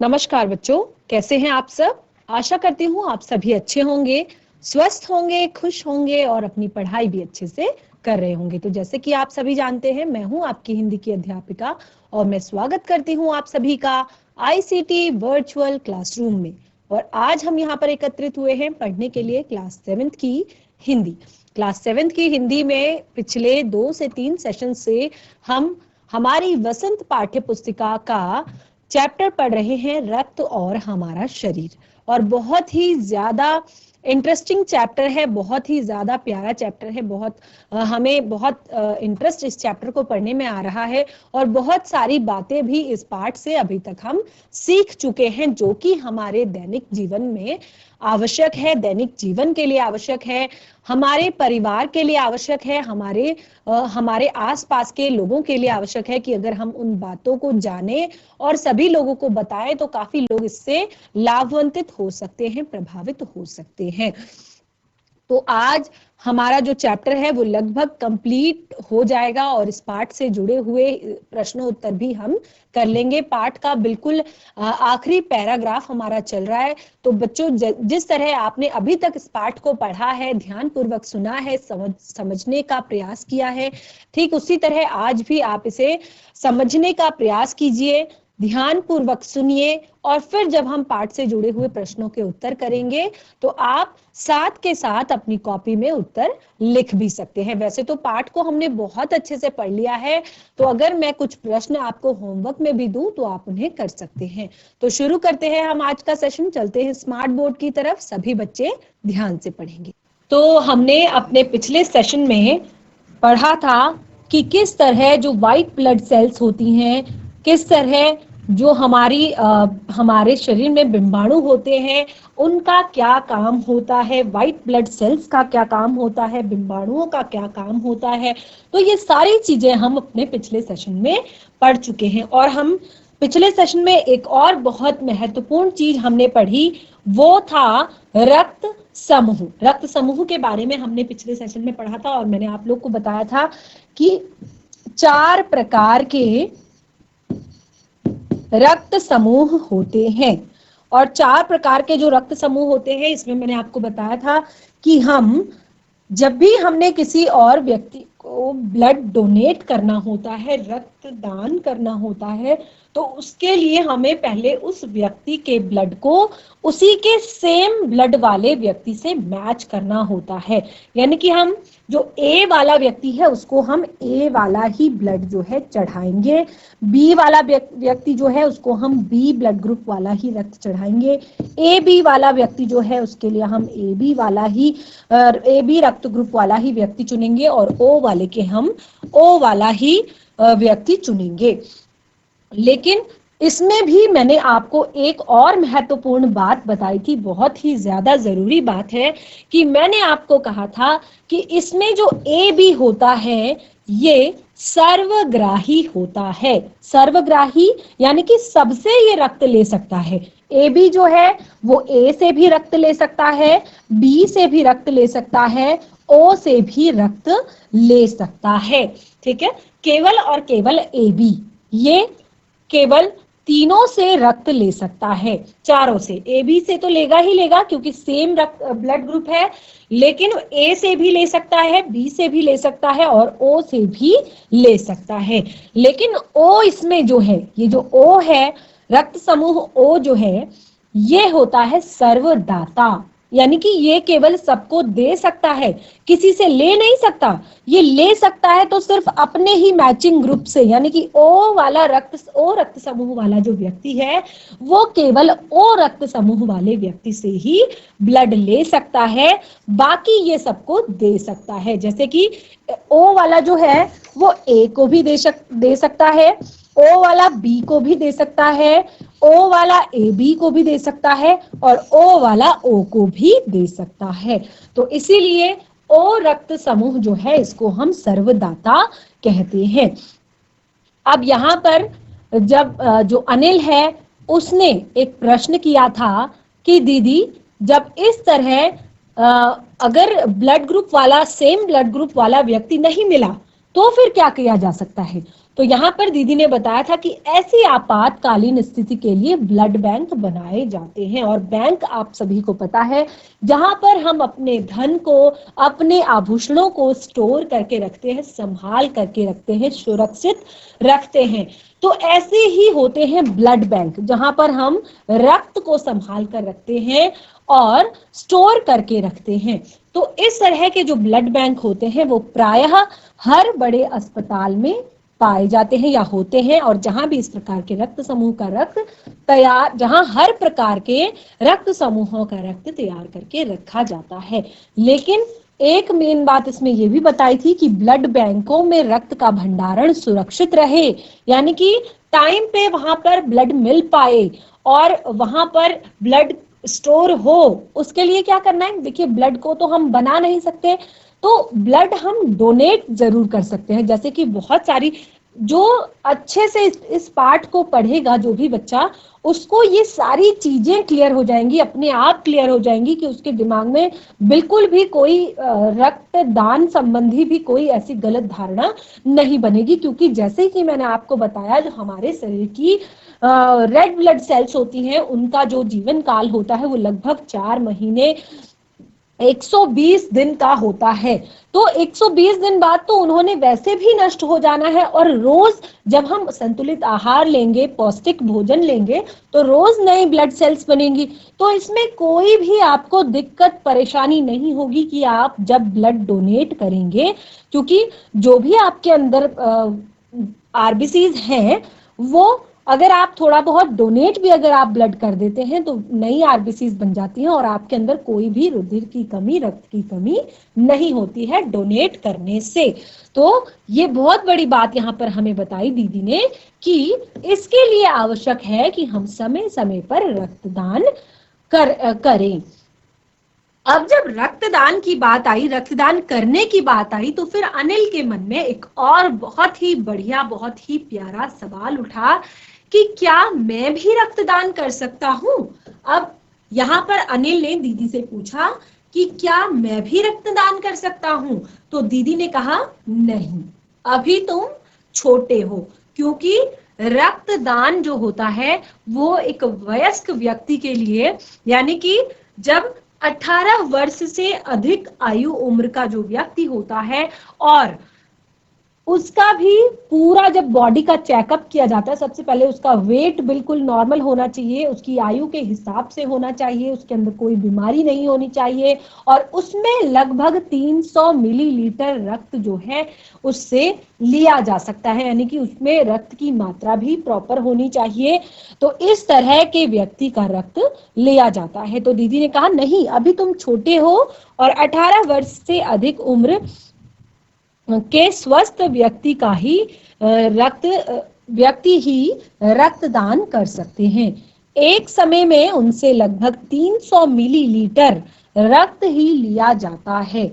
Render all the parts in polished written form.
नमस्कार बच्चों, कैसे हैं आप सब। आशा करती हूँ आप सभी अच्छे होंगे, स्वस्थ होंगे, खुश होंगे और अपनी पढ़ाई भी अच्छे से कर रहे होंगे। तो जैसे कि आप सभी जानते हैं, मैं हूँ आपकी हिंदी की अध्यापिका और मैं स्वागत करती हूँ आप सभी का आईसीटी वर्चुअल क्लासरूम में। और आज हम यहाँ पर एकत्रित हुए हैं पढ़ने के लिए क्लास 7th की हिंदी। क्लास 7th की हिंदी में पिछले 2 से 3 सेशन से हम हमारी वसंत पाठ्य पुस्तिका का चैप्टर पढ़ रहे हैं, रक्त और हमारा शरीर। और बहुत ही ज्यादा इंटरेस्टिंग चैप्टर है, बहुत ही ज्यादा प्यारा चैप्टर है। हमें बहुत इंटरेस्ट इस चैप्टर को पढ़ने में आ रहा है और बहुत सारी बातें भी इस पाठ से अभी तक हम सीख चुके हैं, जो कि हमारे दैनिक जीवन में आवश्यक है, दैनिक जीवन के लिए आवश्यक है, हमारे परिवार के लिए आवश्यक है, हमारे आसपास के लोगों के लिए आवश्यक है कि अगर हम उन बातों को जाने और सभी लोगों को बताएं तो काफी लोग इससे लाभान्वित हो सकते हैं, प्रभावित हो सकते हैं। तो आज हमारा जो चैप्टर है वो लगभग कंप्लीट हो जाएगा और इस पाठ से जुड़े हुए प्रश्न उत्तर भी हम कर लेंगे। पाठ का बिल्कुल आखिरी पैराग्राफ हमारा चल रहा है। तो बच्चों, जिस तरह आपने अभी तक इस पाठ को पढ़ा है, ध्यानपूर्वक सुना है, समझने का प्रयास किया है, ठीक उसी तरह आज भी आप इसे समझने का प्रयास कीजिए, ध्यान पूर्वक सुनिए और फिर जब हम पाठ से जुड़े हुए प्रश्नों के उत्तर करेंगे तो आप साथ के साथ अपनी कॉपी में उत्तर लिख भी सकते हैं। वैसे तो पाठ को हमने बहुत अच्छे से पढ़ लिया है, तो अगर मैं कुछ प्रश्न आपको होमवर्क में भी दूं तो आप उन्हें कर सकते हैं। तो शुरू करते हैं हम आज का सेशन। चलते हैं स्मार्ट बोर्ड की तरफ, सभी बच्चे ध्यान से पढ़ेंगे। तो हमने अपने पिछले सेशन में पढ़ा था कि किस तरह जो व्हाइट ब्लड सेल्स होती हैं, किस तरह जो हमारे शरीर में बिंबाणु होते हैं उनका क्या काम होता है, व्हाइट ब्लड सेल्स का क्या काम होता है, बिंबाणुओं का क्या काम होता है। तो ये सारी चीजें हम अपने पिछले सेशन में पढ़ चुके हैं। और हम पिछले सेशन में एक और बहुत महत्वपूर्ण चीज हमने पढ़ी, वो था रक्त समूह। रक्त समूह के बारे में हमने पिछले सेशन में पढ़ा था और मैंने आप लोग को बताया था कि 4 प्रकार के रक्त समूह होते हैं। और 4 प्रकार के जो रक्त समूह होते हैं, इसमें मैंने आपको बताया था कि जब भी हमने किसी और व्यक्ति को ब्लड डोनेट करना होता है, रक्तदान करना होता है, तो उसके लिए हमें पहले उस व्यक्ति के ब्लड को उसी के सेम ब्लड वाले व्यक्ति से मैच करना होता है। यानी कि हम जो ए वाला व्यक्ति है उसको हम ए वाला ही ब्लड जो है चढ़ाएंगे, बी वाला व्यक्ति जो है उसको हम बी ब्लड ग्रुप वाला ही रक्त चढ़ाएंगे, ए बी वाला व्यक्ति जो है उसके लिए हम ए बी रक्त ग्रुप वाला ही व्यक्ति चुनेंगे और ओ वाले के हम ओ वाला ही व्यक्ति चुनेंगे। लेकिन इसमें भी मैंने आपको एक और महत्वपूर्ण बात बताई थी, बहुत ही ज्यादा जरूरी बात है कि मैंने आपको कहा था कि इसमें जो ए बी होता है ये सर्वग्राही होता है। सर्वग्राही यानी कि सबसे ये रक्त ले सकता है। ए बी जो है वो ए से भी रक्त ले सकता है, बी से भी रक्त ले सकता है, ओ से भी रक्त ले सकता है। ठीक है, केवल और केवल ए बी ये केवल तीनों से रक्त ले सकता है, चारों से। ए बी से तो लेगा ही लेगा क्योंकि सेम ब्लड ग्रुप है, लेकिन ए से भी ले सकता है, बी से भी ले सकता है और ओ से भी ले सकता है। लेकिन ओ इसमें जो है, ये जो ओ है, रक्त समूह ओ जो है, ये होता है सर्वदाता। यानी कि ये केवल सबको दे सकता है, किसी से ले नहीं सकता। ये ले सकता है तो सिर्फ अपने ही मैचिंग ग्रुप से, यानी कि ओ रक्त समूह वाला जो व्यक्ति है वो केवल ओ रक्त समूह वाले व्यक्ति से ही ब्लड ले सकता है, बाकी ये सबको दे सकता है। जैसे कि ओ वाला जो है वो ए को भी दे सकता है, ओ वाला बी को भी दे सकता है, ओ वाला ए बी को भी दे सकता है और ओ वाला ओ को भी दे सकता है। तो इसीलिए ओ रक्त समूह जो है इसको हम सर्वदाता कहते हैं। अब यहाँ पर जब जो अनिल है उसने एक प्रश्न किया था कि दीदी, जब इस तरह अगर ब्लड ग्रुप वाला, सेम ब्लड ग्रुप वाला व्यक्ति नहीं मिला तो फिर क्या किया जा सकता है। तो यहाँ पर दीदी ने बताया था कि ऐसी आपातकालीन स्थिति के लिए ब्लड बैंक बनाए जाते हैं। और बैंक आप सभी को पता है जहां पर हम अपने धन को, अपने आभूषणों को स्टोर करके रखते हैं, संभाल करके रखते हैं, सुरक्षित रखते हैं। तो ऐसे ही होते हैं ब्लड बैंक, जहां पर हम रक्त को संभाल कर रखते हैं और स्टोर करके रखते हैं। तो इस तरह के जो ब्लड बैंक होते हैं वो प्रायः हर बड़े अस्पताल में पाए जाते हैं या होते हैं। और जहां भी इस प्रकार के रक्त समूह का रक्त तैयार, जहां हर प्रकार के रक्त समूहों का रक्त तैयार करके रखा जाता है। लेकिन एक मेन बात इसमें यह भी बताई थी कि ब्लड बैंकों में रक्त का भंडारण सुरक्षित रहे, यानी कि टाइम पे वहां पर ब्लड मिल पाए और वहां पर ब्लड स्टोर हो। उसके लिए क्या करना है, देखिए ब्लड को तो हम बना नहीं सकते, तो ब्लड हम डोनेट जरूर कर सकते हैं। जैसे कि बहुत सारी, जो अच्छे से इस पार्ट को पढ़ेगा जो भी बच्चा, उसको ये सारी चीजें क्लियर हो जाएंगी, अपने आप क्लियर हो जाएंगी कि उसके दिमाग में बिल्कुल भी कोई रक्तदान संबंधी भी कोई ऐसी गलत धारणा नहीं बनेगी। क्योंकि जैसे कि मैंने आपको बताया, जो हमारे शरीर की रेड ब्लड सेल्स होती हैं, उनका जो जीवन काल होता है वो लगभग 4 महीने 120 दिन का होता है। तो 120 दिन बाद तो उन्होंने वैसे भी नष्ट हो जाना है। और रोज जब हम संतुलित आहार लेंगे, पौष्टिक भोजन लेंगे, तो रोज नई ब्लड सेल्स बनेंगी। तो इसमें कोई भी आपको दिक्कत परेशानी नहीं होगी कि आप जब ब्लड डोनेट करेंगे, क्योंकि जो भी आपके अंदर आरबीसीज हैं, वो अगर आप थोड़ा बहुत डोनेट भी अगर आप ब्लड कर देते हैं तो नई आरबीसीज बन जाती हैं और आपके अंदर कोई भी रुधिर की कमी, रक्त की कमी नहीं होती है डोनेट करने से। तो ये बहुत बड़ी बात यहाँ पर हमें बताई दीदी ने कि इसके लिए आवश्यक है कि हम समय समय पर रक्तदान करें। अब जब रक्तदान की बात आई, रक्तदान करने की बात आई, तो फिर अनिल के मन में एक और बहुत ही बढ़िया, बहुत ही प्यारा सवाल उठा कि क्या मैं भी रक्तदान कर सकता हूं। अब यहाँ पर अनिल ने दीदी से पूछा कि क्या मैं भी रक्तदान कर सकता हूं। तो दीदी ने कहा नहीं, अभी तुम छोटे हो, क्योंकि रक्तदान जो होता है वो एक वयस्क व्यक्ति के लिए, यानी कि जब 18 वर्ष से अधिक आयु उम्र का जो व्यक्ति होता है और उसका भी पूरा जब बॉडी का चेकअप किया जाता है, सबसे पहले उसका वेट बिल्कुल नॉर्मल होना चाहिए, उसकी आयु के हिसाब से होना चाहिए, उसके अंदर कोई बीमारी नहीं होनी चाहिए और उसमें लगभग 300 मिलीलीटर रक्त जो है उससे लिया जा सकता है, यानी कि उसमें रक्त की मात्रा भी प्रॉपर होनी चाहिए। तो इस तरह के व्यक्ति का रक्त लिया जाता है। तो दीदी ने कहा नहीं, अभी तुम छोटे हो और 18 वर्ष से अधिक उम्र के स्वस्थ व्यक्ति का ही रक्तदान कर सकते हैं। एक समय में उनसे लगभग 300 मिलीलीटर रक्त ही लिया जाता है।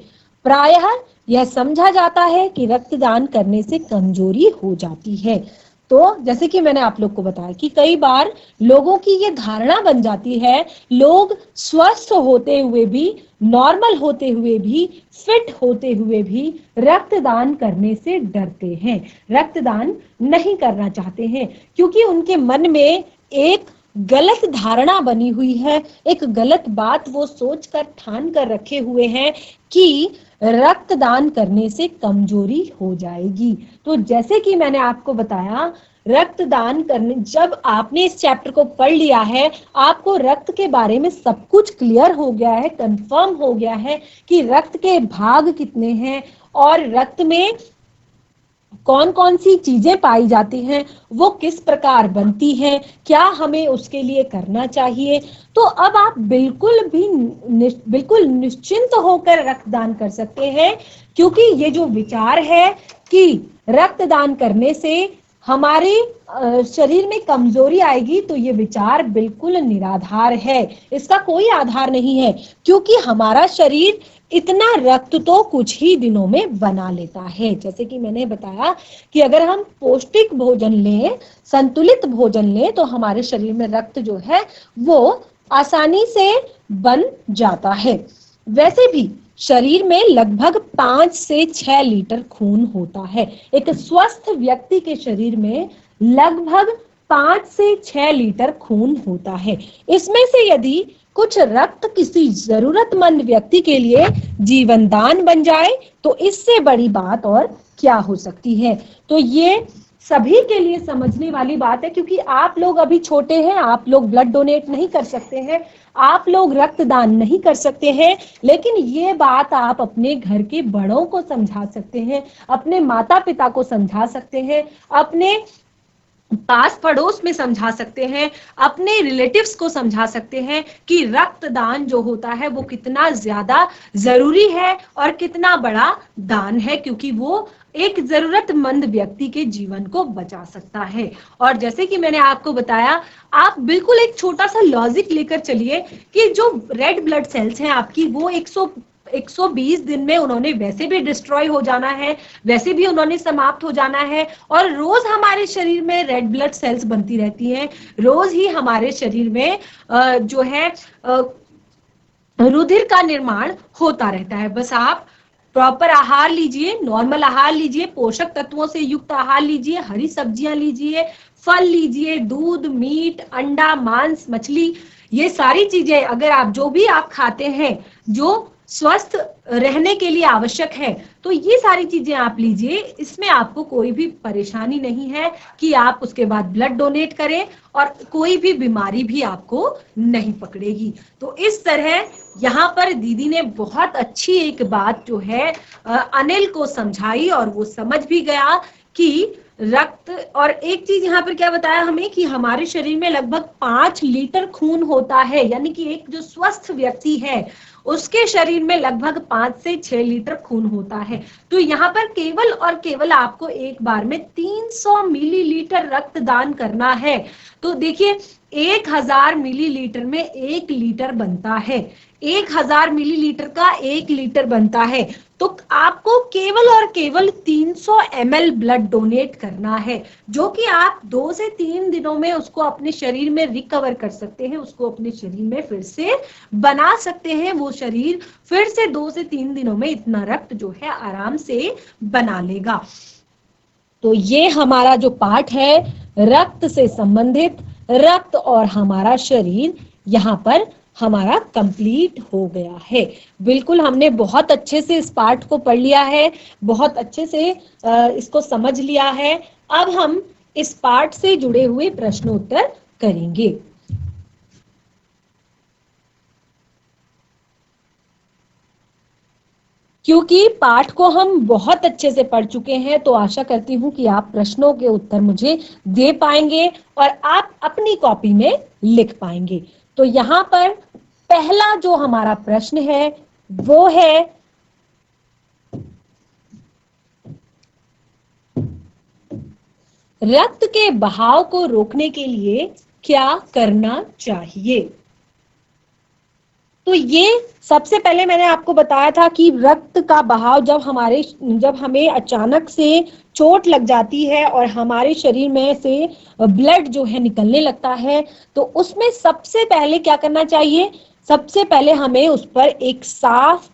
प्रायः यह समझा जाता है कि रक्तदान करने से कमजोरी हो जाती है। तो जैसे कि मैंने आप लोग को बताया कि कई बार लोगों की ये धारणा बन जाती है, लोग स्वस्थ होते हुए भी, नॉर्मल होते हुए भी, फिट होते हुए भी रक्तदान करने से डरते हैं, रक्तदान नहीं करना चाहते हैं, क्योंकि उनके मन में एक गलत धारणा बनी हुई है, एक गलत बात वो सोचकर ठान कर रखे हुए हैं कि रक्तदान करने से कमजोरी हो जाएगी। तो जैसे कि मैंने आपको बताया, रक्तदान करने, जब आपने इस चैप्टर को पढ़ लिया है, आपको रक्त के बारे में सब कुछ क्लियर हो गया है, कंफर्म हो गया है कि रक्त के भाग कितने हैं और रक्त में कौन कौन सी चीजें पाई जाती हैं, वो किस प्रकार बनती हैं, क्या हमें उसके लिए करना चाहिए। तो अब आप बिल्कुल निश्चिंत होकर रक्तदान कर सकते हैं, क्योंकि ये जो विचार है कि रक्तदान करने से हमारे शरीर में कमजोरी आएगी, तो ये विचार बिल्कुल निराधार है, इसका कोई आधार नहीं है, क्योंकि हमारा शरीर इतना रक्त तो कुछ ही दिनों में बना लेता है। जैसे कि मैंने बताया कि अगर हम पौष्टिक भोजन लें, संतुलित भोजन लें, तो हमारे शरीर में रक्त जो है वो आसानी से बन जाता है। वैसे भी शरीर में लगभग 5 से 6 लीटर खून होता है। एक स्वस्थ व्यक्ति के शरीर में लगभग 5 से 6 लीटर खून होता है। इसमें से यदि कुछ रक्त किसी जरूरतमंद व्यक्ति के लिए जीवन दान बन जाए तो इससे बड़ी बात और क्या हो सकती है। तो ये सभी के लिए समझने वाली बात है, क्योंकि आप लोग अभी छोटे हैं, आप लोग ब्लड डोनेट नहीं कर सकते हैं, आप लोग रक्तदान नहीं कर सकते हैं, लेकिन ये बात आप अपने घर के बड़ों को समझा सकते हैं, अपने माता पिता को समझा सकते हैं, अपने पास पड़ोस में समझा सकते हैं, अपने रिलेटिव्स को समझा सकते हैं कि रक्तदान जो होता है वो कितना ज्यादा जरूरी है और कितना बड़ा दान है, क्योंकि वो एक जरूरतमंद व्यक्ति के जीवन को बचा सकता है। और जैसे कि मैंने आपको बताया, आप बिल्कुल एक छोटा सा लॉजिक लेकर चलिए कि जो रेड ब्लड सेल्स हैं आपकी, वो 120 दिन में उन्होंने वैसे भी डिस्ट्रॉय हो जाना है, वैसे भी उन्होंने समाप्त हो जाना है, और रोज हमारे शरीर में रेड ब्लड सेल्स बनती रहती हैं, रोज ही हमारे शरीर में जो है रुधिर का निर्माण होता रहता है। बस आप प्रॉपर आहार लीजिए, नॉर्मल आहार लीजिए, पोषक तत्वों से युक्त आहार लीजिए, हरी सब्जियां लीजिए, फल लीजिए, दूध, मीट, अंडा, मांस, मछली, ये सारी चीजें अगर आप जो भी आप खाते हैं जो स्वस्थ रहने के लिए आवश्यक है, तो ये सारी चीजें आप लीजिए। इसमें आपको कोई भी परेशानी नहीं है कि आप उसके बाद ब्लड डोनेट करें और कोई भी बीमारी भी आपको नहीं पकड़ेगी। तो इस तरह यहाँ पर दीदी ने बहुत अच्छी एक बात जो है अनिल को समझाई और वो समझ भी गया कि रक्त, और एक चीज यहाँ पर क्या बताया हमें कि हमारे शरीर में लगभग 5 लीटर खून होता है, यानी कि एक जो स्वस्थ व्यक्ति है उसके शरीर में लगभग 5 से 6 लीटर खून होता है। तो यहाँ पर केवल और केवल आपको एक बार में 300 मिलीलीटर रक्त दान करना है। तो देखिए 1000 मिलीलीटर में 1 लीटर बनता है, 1000 मिलीलीटर का 1 लीटर बनता है। तो आपको केवल और केवल 300 ml ब्लड डोनेट करना है, जो कि आप 2 से 3 दिनों में उसको अपने शरीर में रिकवर कर सकते हैं, उसको अपने शरीर में फिर से बना सकते हैं। वो शरीर फिर से 2 से 3 दिनों में इतना रक्त जो है आराम से बना लेगा। तो ये हमारा जो पाठ है रक्त से संबंधित, रक्त और हमारा शरीर, यहाँ पर हमारा कंप्लीट हो गया है। बिल्कुल हमने बहुत अच्छे से इस पाठ को पढ़ लिया है, बहुत अच्छे से इसको समझ लिया है। अब हम इस पाठ से जुड़े हुए प्रश्नोत्तर करेंगे। क्योंकि पाठ को हम बहुत अच्छे से पढ़ चुके हैं, तो आशा करती हूँ कि आप प्रश्नों के उत्तर मुझे दे पाएंगे और आप अपनी कॉपी में लिख पाएंगे। तो यहाँ पर पहला जो हमारा प्रश्न है वो है, रक्त के बहाव को रोकने के लिए क्या करना चाहिए। तो ये सबसे पहले मैंने आपको बताया था कि रक्त का बहाव जब हमें अचानक से चोट लग जाती है और हमारे शरीर में से ब्लड जो है निकलने लगता है, तो उसमें सबसे पहले क्या करना चाहिए। सबसे पहले हमें उस पर एक साफ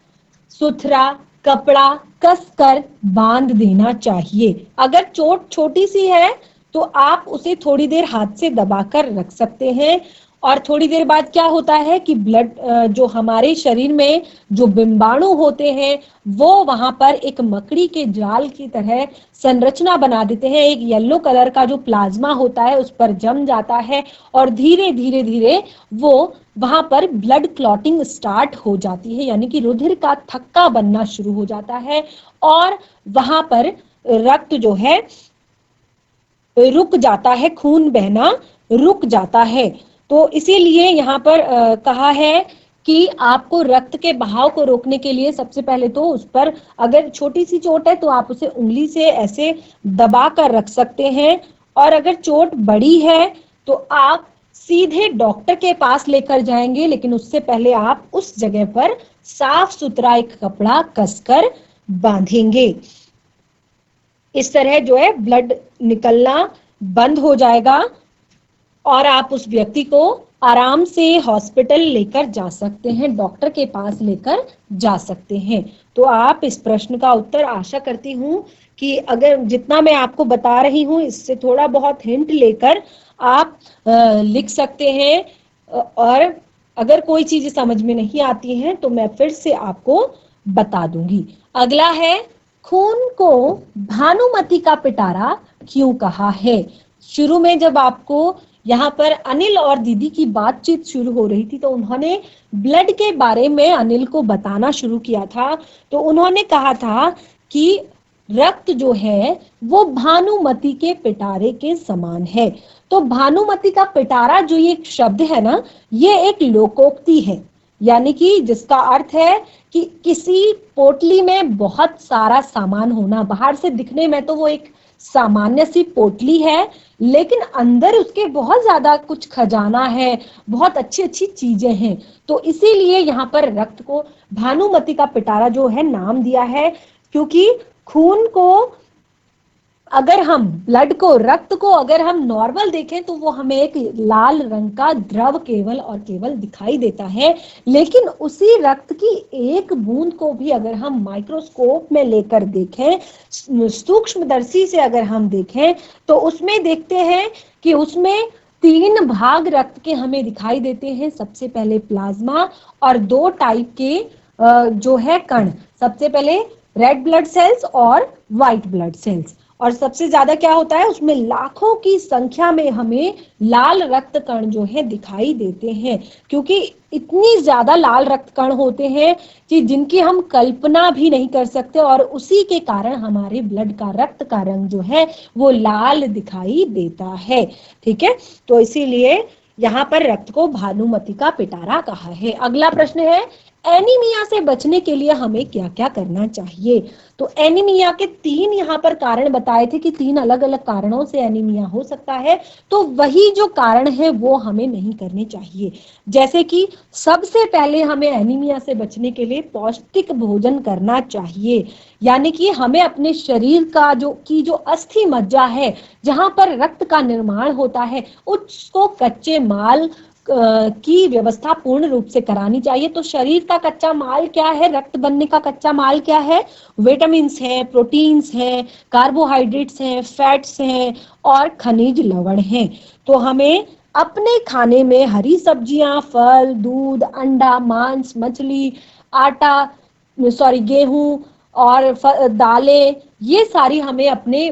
सुथरा कपड़ा कसकर बांध देना चाहिए। अगर चोट छोटी सी है तो आप उसे थोड़ी देर हाथ से दबाकर रख सकते हैं, और थोड़ी देर बाद क्या होता है कि ब्लड जो हमारे शरीर में जो बिंबाणु होते हैं वो वहां पर एक मकड़ी के जाल की तरह संरचना बना देते हैं। एक येलो कलर का जो प्लाज्मा होता है उस पर जम जाता है और धीरे धीरे धीरे वो वहां पर ब्लड क्लॉटिंग स्टार्ट हो जाती है, यानी कि रुधिर का थक्का बनना शुरू हो जाता है और वहां पर रक्त जो है रुक जाता है, खून बहना रुक जाता है। तो इसीलिए यहाँ पर कहा है कि आपको रक्त के बहाव को रोकने के लिए सबसे पहले तो उस पर, अगर छोटी सी चोट है तो आप उसे उंगली से ऐसे दबा कर रख सकते हैं, और अगर चोट बड़ी है तो आप सीधे डॉक्टर के पास लेकर जाएंगे, लेकिन उससे पहले आप उस जगह पर साफ सुथरा एक कपड़ा कसकर बांधेंगे। इस तरह जो है ब्लड निकलना बंद हो जाएगा और आप उस व्यक्ति को आराम से हॉस्पिटल लेकर जा सकते हैं, डॉक्टर के पास लेकर जा सकते हैं। तो आप इस प्रश्न का उत्तर, आशा करती हूँ कि अगर जितना मैं आपको बता रही हूँ इससे थोड़ा बहुत हिंट लेकर आप लिख सकते हैं। और अगर कोई चीज समझ में नहीं आती है तो मैं फिर से आपको बता दूंगी। अगला है, खून को भानुमति का पिटारा क्यों कहा है? शुरू में जब आपको यहाँ पर अनिल और दीदी की बातचीत शुरू हो रही थी तो उन्होंने ब्लड के बारे में अनिल को बताना शुरू किया था। तो उन्होंने कहा था कि रक्त जो है वो भानुमति के पिटारे के समान है। तो भानुमति का पिटारा जो ये शब्द है ना, ये एक लोकोक्ति है, यानी कि जिसका अर्थ है कि किसी पोटली में बहुत सारा सामान होना। बाहर से दिखने में तो वो एक सामान्य सी पोटली है, लेकिन अंदर उसके बहुत ज्यादा कुछ खजाना है, बहुत अच्छी अच्छी चीजें हैं। तो इसीलिए यहाँ पर रक्त को भानुमति का पिटारा जो है नाम दिया है, क्योंकि खून को अगर हम ब्लड को, रक्त को अगर हम नॉर्मल देखें तो वो हमें एक लाल रंग का द्रव केवल और केवल दिखाई देता है। लेकिन उसी रक्त की एक बूंद को भी अगर हम माइक्रोस्कोप में लेकर देखें, सूक्ष्मदर्शी से अगर हम देखें, तो उसमें देखते हैं कि उसमें 3 भाग रक्त के हमें दिखाई देते हैं। सबसे पहले प्लाज्मा और 2 टाइप के जो है कण, सबसे पहले रेड ब्लड सेल्स और व्हाइट ब्लड सेल्स। और सबसे ज्यादा क्या होता है, उसमें लाखों की संख्या में हमें लाल रक्त कण जो है दिखाई देते हैं, क्योंकि इतनी ज्यादा लाल रक्त कण होते हैं कि जिनकी हम कल्पना भी नहीं कर सकते, और उसी के कारण हमारे ब्लड का, रक्त का रंग जो है वो लाल दिखाई देता है। ठीक है, तो इसीलिए यहाँ पर रक्त को भानुमति का पिटारा कहा है। अगला प्रश्न है, एनीमिया से बचने के लिए हमें क्या क्या करना चाहिए? तो एनीमिया के 3 यहाँ पर कारण बताए थे कि 3 अलग अलग कारणों से एनीमिया हो सकता है। तो वही जो कारण है वो हमें नहीं करने चाहिए। जैसे कि सबसे पहले हमें एनीमिया से बचने के लिए पौष्टिक भोजन करना चाहिए, यानी कि हमें अपने शरीर का जो अस्थि मज्जा है, जहां पर रक्त का निर्माण होता है, उसको कच्चे माल की व्यवस्था पूर्ण रूप से करानी चाहिए। तो शरीर का कच्चा माल क्या है, रक्त बनने का कच्चा माल क्या है? विटामिन्स हैं, प्रोटीन्स हैं, कार्बोहाइड्रेट्स हैं, फैट्स हैं और खनिज लवण हैं। तो हमें अपने खाने में हरी सब्जियां, फल, दूध, अंडा, मांस, मछली, गेहूं और दालें, ये सारी हमें अपने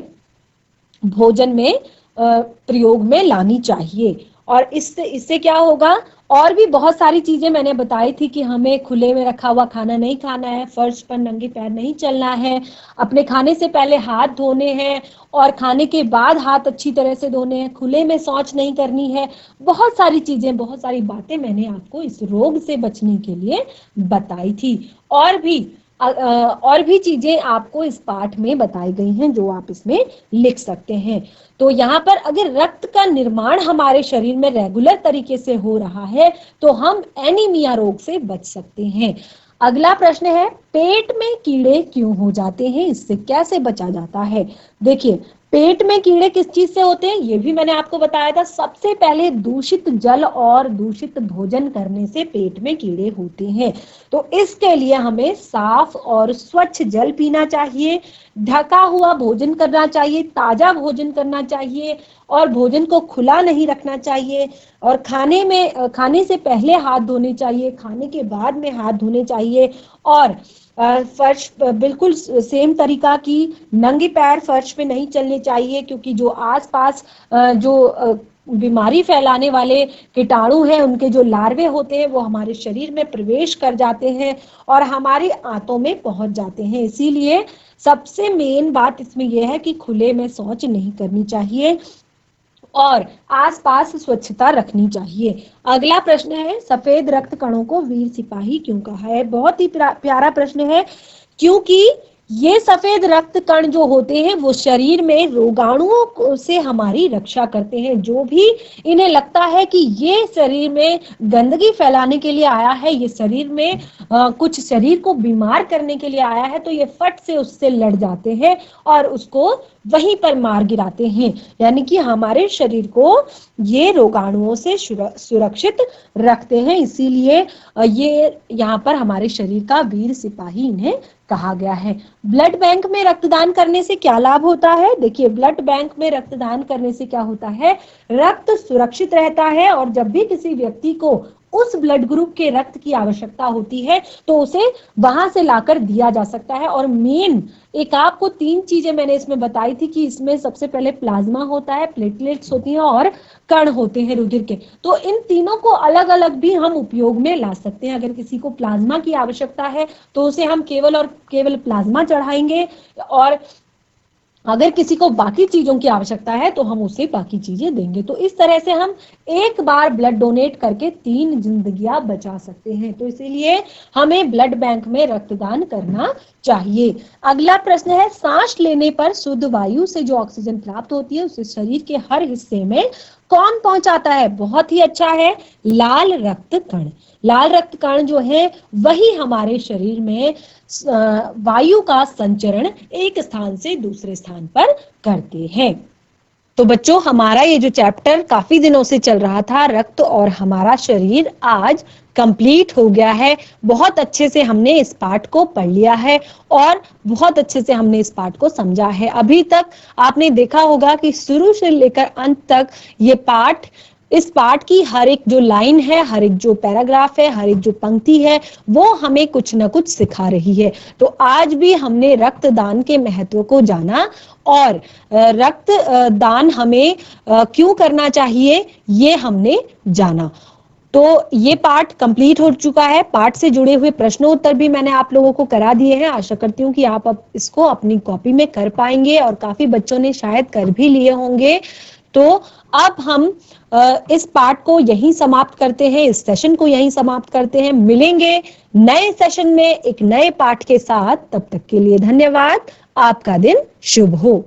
भोजन में प्रयोग में लानी चाहिए। और इससे क्या होगा, और भी बहुत सारी चीजें मैंने बताई थी कि हमें खुले में रखा हुआ खाना नहीं खाना है, फर्श पर नंगे पैर नहीं चलना है, अपने खाने से पहले हाथ धोने हैं और खाने के बाद हाथ अच्छी तरह से धोने हैं, खुले में शौच नहीं करनी है। बहुत सारी चीजें, बहुत सारी बातें मैंने आपको इस रोग से बचने के लिए बताई थी। और भी चीजें आपको इस पाठ में बताई गई हैं जो आप इसमें लिख सकते हैं। तो यहाँ पर अगर रक्त का निर्माण हमारे शरीर में रेगुलर तरीके से हो रहा है तो हम एनीमिया रोग से बच सकते हैं। अगला प्रश्न है, पेट में कीड़े क्यों हो जाते हैं, इससे कैसे बचा जाता है? देखिए, पेट में कीड़े किस चीज से होते हैं ये भी मैंने आपको बताया था। सबसे पहले दूषित जल और दूषित भोजन करने से पेट में कीड़े होते हैं। तो इसके लिए हमें साफ और स्वच्छ जल पीना चाहिए, ढका हुआ भोजन करना चाहिए, ताजा भोजन करना चाहिए और भोजन को खुला नहीं रखना चाहिए। और खाने से पहले हाथ धोने चाहिए, खाने के बाद में हाथ धोने चाहिए। और फर्श बिल्कुल सेम तरीका की नंगे पैर फर्श पे नहीं चलने चाहिए, क्योंकि जो आसपास बीमारी फैलाने वाले कीटाणु हैं, उनके जो लार्वे होते हैं वो हमारे शरीर में प्रवेश कर जाते हैं और हमारी आंतों में पहुंच जाते हैं। इसीलिए सबसे मेन बात इसमें यह है कि खुले में शौच नहीं करनी चाहिए और आसपास स्वच्छता रखनी चाहिए। अगला प्रश्न है, सफेद रक्त कणों को वीर सिपाही क्यों कहा है? बहुत ही प्यारा प्रश्न है, क्योंकि ये सफेद रक्त कण जो होते हैं वो शरीर में रोगाणुओं से हमारी रक्षा करते हैं। जो भी इन्हें लगता है कि ये शरीर में गंदगी फैलाने के लिए आया है, ये शरीर में कुछ शरीर को बीमार करने के लिए आया है, तो ये फट से उससे लड़ जाते हैं और उसको वहीं पर मार गिराते हैं। यानी कि हमारे शरीर को ये रोगाणुओं से सुरक्षित रखते हैं। इसीलिए ये यहाँ पर हमारे शरीर का वीर सिपाही इन्हें कहा गया है। ब्लड बैंक में रक्तदान करने से क्या लाभ होता है? देखिए, ब्लड बैंक में रक्तदान करने से क्या होता है, रक्त सुरक्षित रहता है और जब भी किसी व्यक्ति को उस ब्लड ग्रुप के रक्त की आवश्यकता होती है तो उसे वहां से लाकर दिया जा सकता है। और मेन एक आपको 3 चीजें मैंने इसमें बताई थी कि इसमें सबसे पहले प्लाज्मा होता है, प्लेटलेट्स होती हैं और कण होते हैं रुधिर के। तो इन तीनों को अलग अलग भी हम उपयोग में ला सकते हैं। अगर किसी को प्लाज्मा की आवश्यकता है तो उसे हम केवल और केवल प्लाज्मा चढ़ाएंगे, और अगर किसी को बाकी चीजों की आवश्यकता है तो हम उसे बाकी चीजें देंगे। तो इस तरह से हम एक बार ब्लड डोनेट करके 3 जिंदगियां बचा सकते हैं। तो इसीलिए हमें ब्लड बैंक में रक्तदान करना चाहिए। अगला प्रश्न है, सांस लेने पर शुद्ध वायु से जो ऑक्सीजन प्राप्त होती है उसे शरीर के हर हिस्से में कौन पहुंचाता है? बहुत ही अच्छा है, लाल रक्त कण। लाल रक्त कण जो है वही हमारे शरीर में वायु का संचरण एक स्थान से दूसरे स्थान पर करते हैं। तो बच्चों, हमारा ये जो चैप्टर काफी दिनों से चल रहा था, रक्त और हमारा शरीर, आज कंप्लीट हो गया है। बहुत अच्छे से हमने इस पाठ को पढ़ लिया है और बहुत अच्छे से हमने इस पाठ को समझा है। अभी तक आपने देखा होगा कि शुरू से लेकर अंत तक ये पाठ, इस पाठ की हर एक जो लाइन है, हर एक जो पैराग्राफ है, हर एक जो पंक्ति है, वो हमें कुछ न कुछ सिखा रही है। तो आज भी हमने रक्तदान के महत्व को जाना और रक्त दान हमें क्यों करना चाहिए ये हमने जाना। तो ये पाठ कंप्लीट हो चुका है। पाठ से जुड़े हुए प्रश्नोत्तर भी मैंने आप लोगों को करा दिए हैं। आशा करती हूँ कि आप अब इसको अपनी कॉपी में कर पाएंगे और काफी बच्चों ने शायद कर भी लिए होंगे। तो अब हम इस पाठ को यहीं समाप्त करते हैं, इस सेशन को यहीं समाप्त करते हैं। मिलेंगे नए सेशन में एक नए पाठ के साथ। तब तक के लिए धन्यवाद। आपका दिन शुभ हो।